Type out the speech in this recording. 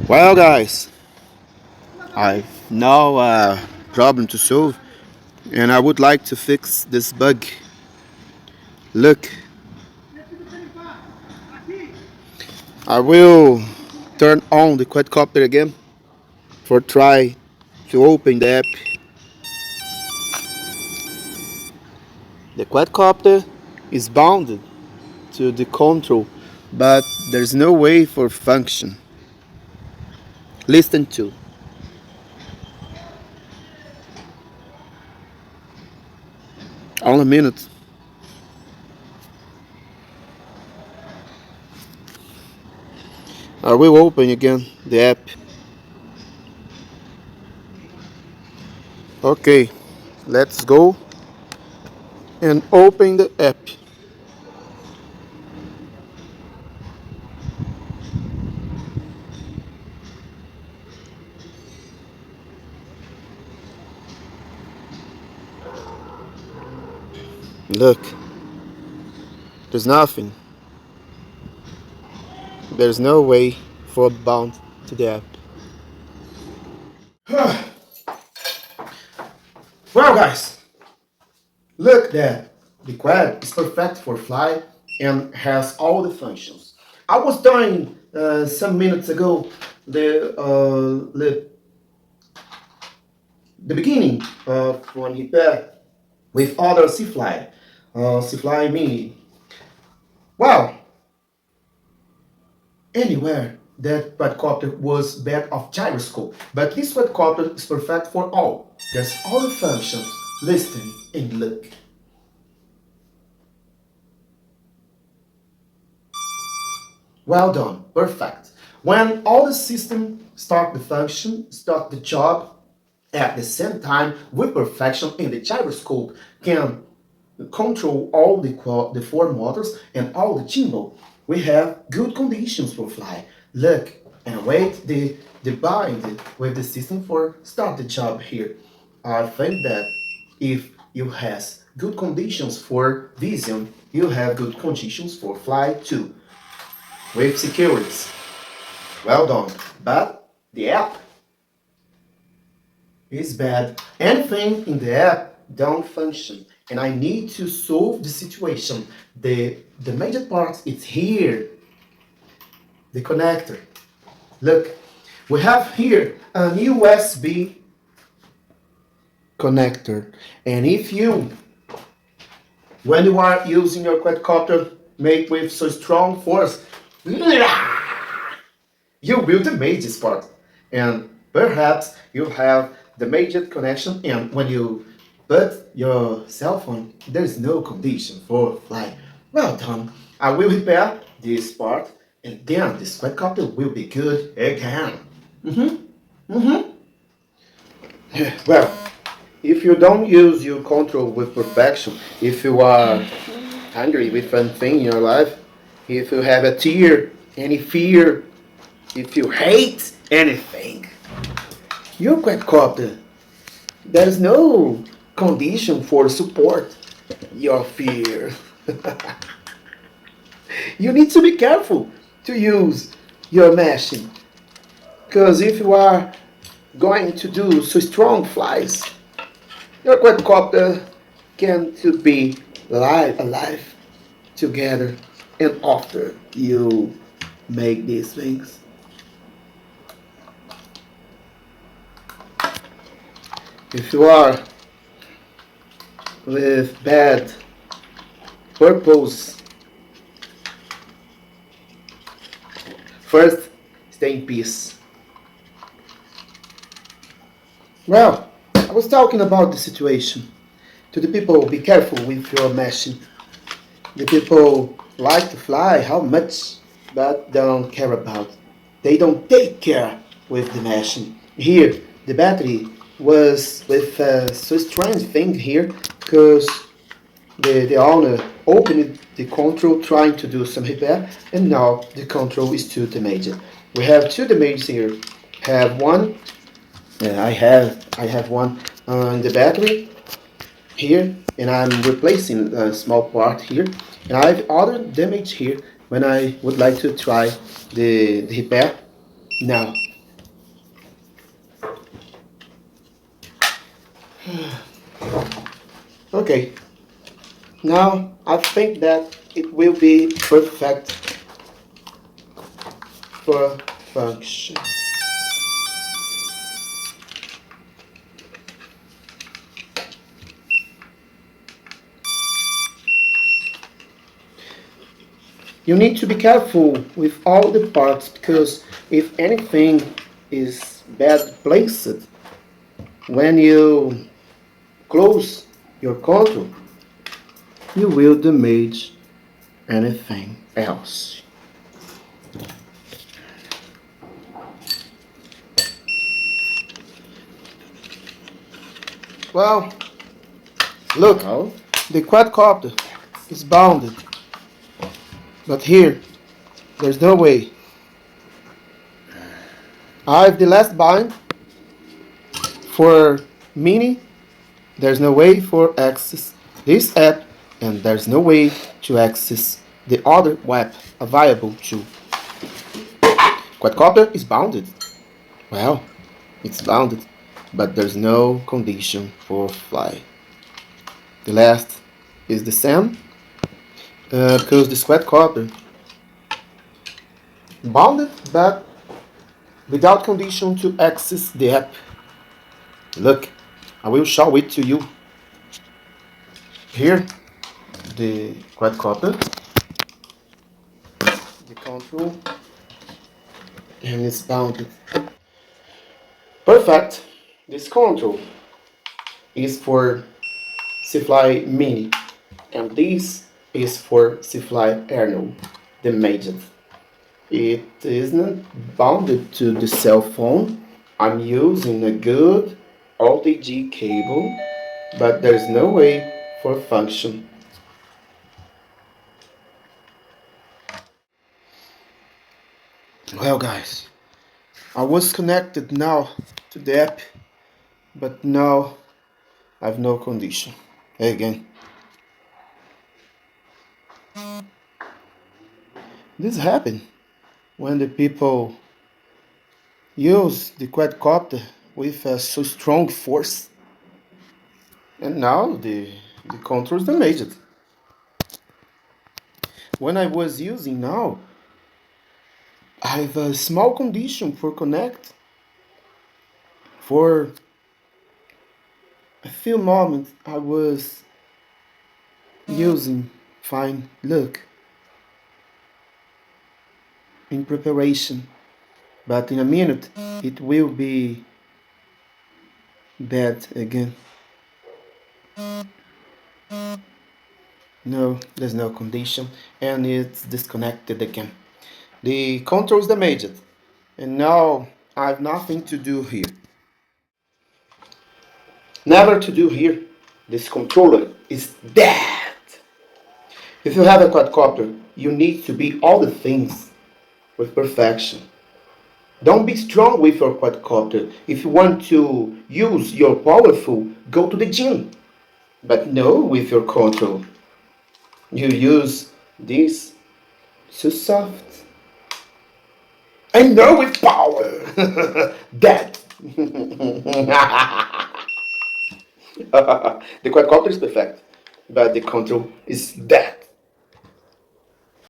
Well, guys, I've now a problem to solve, and I would like to fix this bug. Look, I will turn on the quadcopter again for try to open the app. The quadcopter is bounded to the control, but there's no way for function. Listen to. Only a minute. I will open again the app. Okay, let's go and open the app. Look, there's nothing. There's no way for bound to the app. Well, guys, look that the quad is perfect for flight and has all the functions. I was doing some minutes ago the beginning of one repair with other Seafly Mini. Well, anywhere that quadcopter was bad of gyroscope, but this quadcopter is perfect for all. There's all the functions. Listen and look. Well done, perfect. When all the system start the function, start the job at the same time with perfection, and the gyroscope can control all the four motors and all the gimbal, we have good conditions for fly. Look and wait the bind with the system for start the job here. I think that if you has good conditions for vision, you have good conditions for fly too with securities. Well done. But the app is bad. Anything in the app don't function. And I need to solve the situation. The major part is here. The connector. Look, we have here an USB connector. And if you, when you are using your quadcopter made with so strong force, you will damage this part. And perhaps you have the major connection, and when you put your cell phone, there's no condition for flight. Well done. I will repair this part, and then this quadcopter will be good again. Well, if you don't use your control with perfection, if you are angry with anything in your life, if you have a tear, any fear, if you hate anything, your quadcopter, there's no condition for support your fear. You need to be careful to use your machine, because if you are going to do so strong flies, your quadcopter can to be alive together, and after you make these things. If you are with bad purpose, first stay in peace. Well, I was talking about the situation. To the people, be careful with your machine. The people like to fly, how much, but don't care about. They don't take care with the machine. Here, the battery was with so strange thing here, because the owner opened the control trying to do some repair, and now the control is too damaged. We have two damages here. Have one, I have one on the battery here, and I'm replacing a small part here, and I have other damage here when I would like to try the repair now. Okay, now I think that it will be perfect for function. You need to be careful with all the parts because if anything is bad placed, when you close your control, you will damage anything else. Well, look, Well, the quadcopter is bounded, but here there's no way. I have the last bind for Mini. There's no way for access this app, and there's no way to access the other web available to. Quadcopter is bounded. Well, it's bounded, but there's no condition for fly. The last is the same, because the quadcopter bounded, but without condition to access the app. Look, I will show it to you. Here, the quadcopter, the control, and it's bounded. Perfect. This control is for C-Fly Mini, and this is for C-Fly Airno, the major. It isn't bounded to the cell phone. I'm using a good OTG cable, but there's no way for function. Well, guys, I was connected now to the app, but now I've no condition. Again, this happened when the people use the quadcopter with so strong force, and now the control is damaged. When I was using now, I have a small condition for connect. For a few moments, I was using fine. Look, in preparation, but in a minute it will be bad again. No, there's no condition, and it's disconnected again. The control is damaged, and now I have nothing to do here. Never to do here. This controller is dead. If you have a quadcopter, you need to be all the things with perfection. Don't be strong with your quadcopter. If you want to use your powerful, go to the gym. But no with your control. You use this too soft. And no with power. Dead. The quadcopter is perfect, but the control is dead.